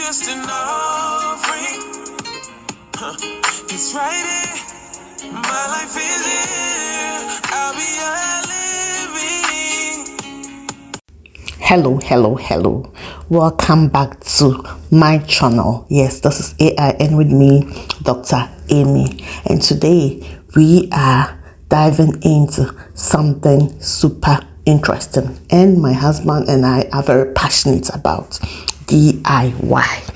just an offering. It's right here. My life is here. I'll be a living. Hello. Welcome back to my channel. Yes, this is AI and with me, Dr. Amy. And today we are diving into something super interesting. And my husband and I are very passionate about DIY.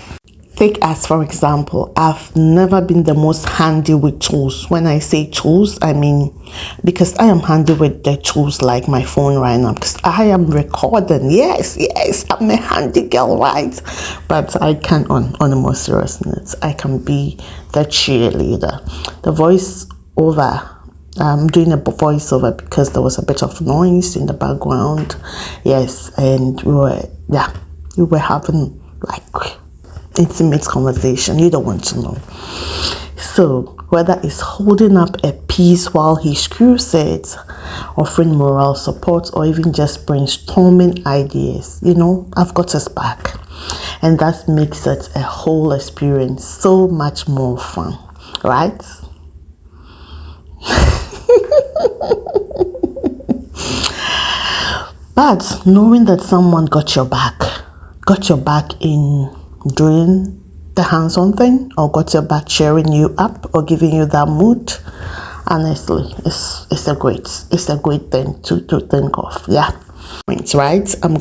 Take as for example, I've never been the most handy with tools. When I say tools, I mean because I am handy with the tools like my phone right now because I am recording. Yes, I'm a handy girl, right? But I can, on a more serious note, I can be the cheerleader. The voice over, I'm doing a voiceover because there was a bit of noise in the background. Yes, and we were having like intimate conversation. You don't want to know. So whether it's holding up a piece while he screws it, offering moral support, or even just brainstorming ideas, I've got his back. And that makes it a whole experience so much more fun, right? But knowing that someone got your back in doing the hands-on thing, or got your back cheering you up or giving you that mood, honestly, it's a great thing to think of. Yeah, right. I'm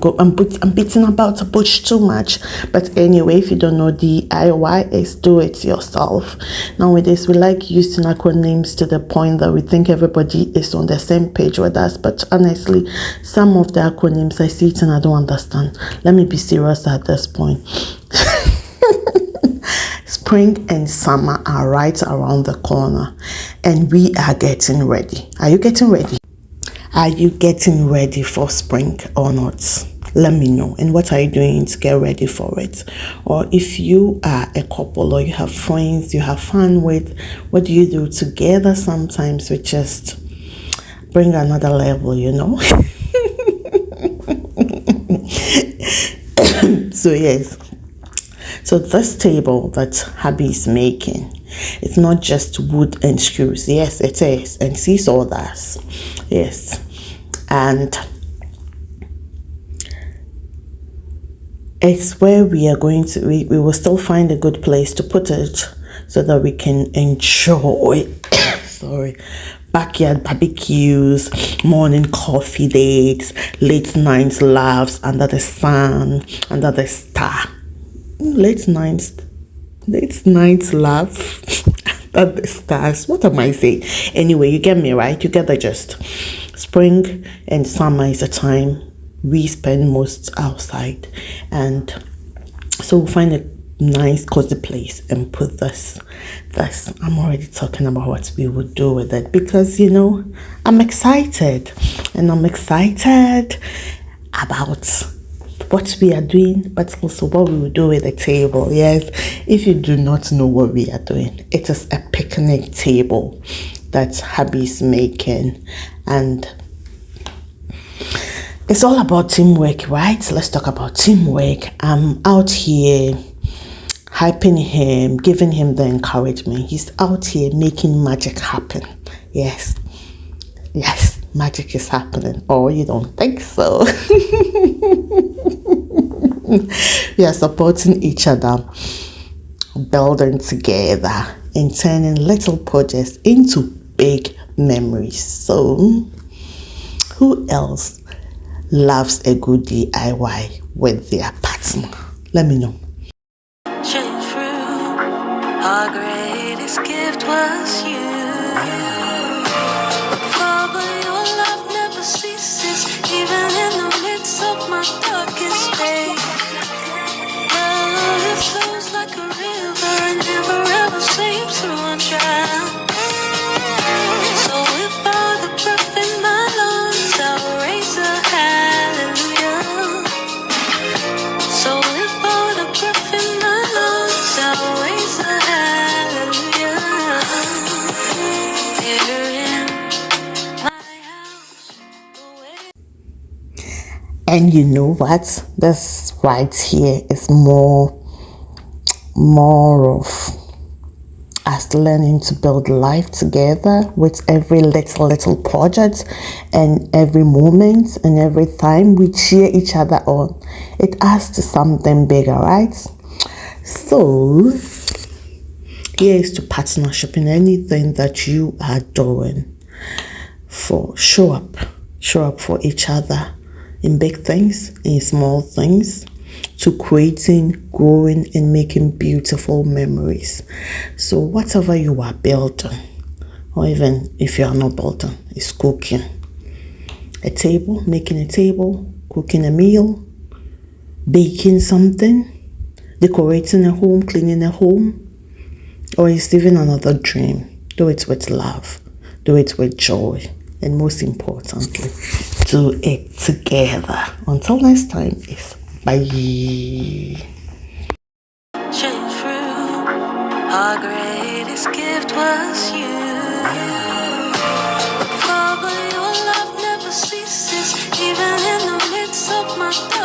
beating about the bush too much, but anyway, if you don't know, DIY is do it yourself. Nowadays we like using acronyms to the point that we think everybody is on the same page with us, but honestly, some of the acronyms I see it and I don't understand. Let me be serious at this point. Spring and summer are right around the corner and we are getting ready. Are you getting ready? Are you getting ready for spring or not? Let me know. And what are you doing to get ready for it? Or if you are a couple or you have friends you have fun with, what do you do together? Sometimes we just bring another level, So yes. So this table that hubby is making, it's not just wood and screws. Yes, it is. And seesaw that. Yes. And it's where we are going to, we will still find a good place to put it so that we can enjoy, backyard barbecues, morning coffee dates, late night laughs under the sun, under the star. Late night laugh at the stars. What am I saying? Anyway, you get me, right? You get the gist. Spring and summer is a time we spend most outside, and so we'll find a nice cozy place and put this. I'm already talking about what we would do with it because I'm excited, and I'm excited about what we are doing, but also what we will do with the table. Yes, if you do not know what we are doing, it is a picnic table that hubby's making, and it's all about teamwork, right? Let's talk about teamwork. I'm out here hyping him, giving him the encouragement. He's out here making magic happen. Yes, magic is happening. Oh, you don't think so? We are supporting each other, building together, and turning little projects into big memories. So, who else loves a good DIY with their partner? Let me know. Our greatest gift was you. Father, your love never ceases, even in the midst of my darkest days. Love, it flows like a river and never ever seems to run dry. So if all the breath in my lungs, I'll raise a hallelujah. So if all the breath in my lungs, I'll raise a hallelujah. Here in my house, and you know what? This right here is more more of us learning to build life together with every little project and every moment and every time we cheer each other on. It adds to something bigger, right? So here's to partnership in anything that you are doing. Show up for each other in big things, in small things, to creating, growing, and making beautiful memories. So whatever you are building, or even if you are not building, is cooking a table, making a table, cooking a meal, baking something, decorating a home, cleaning a home, or it's even another dream. Do it with love, do it with joy, and most importantly, do it together. Until next time, it's bye. Shade through, our greatest gift was you. Father, your love never ceases, even in the midst of my dark.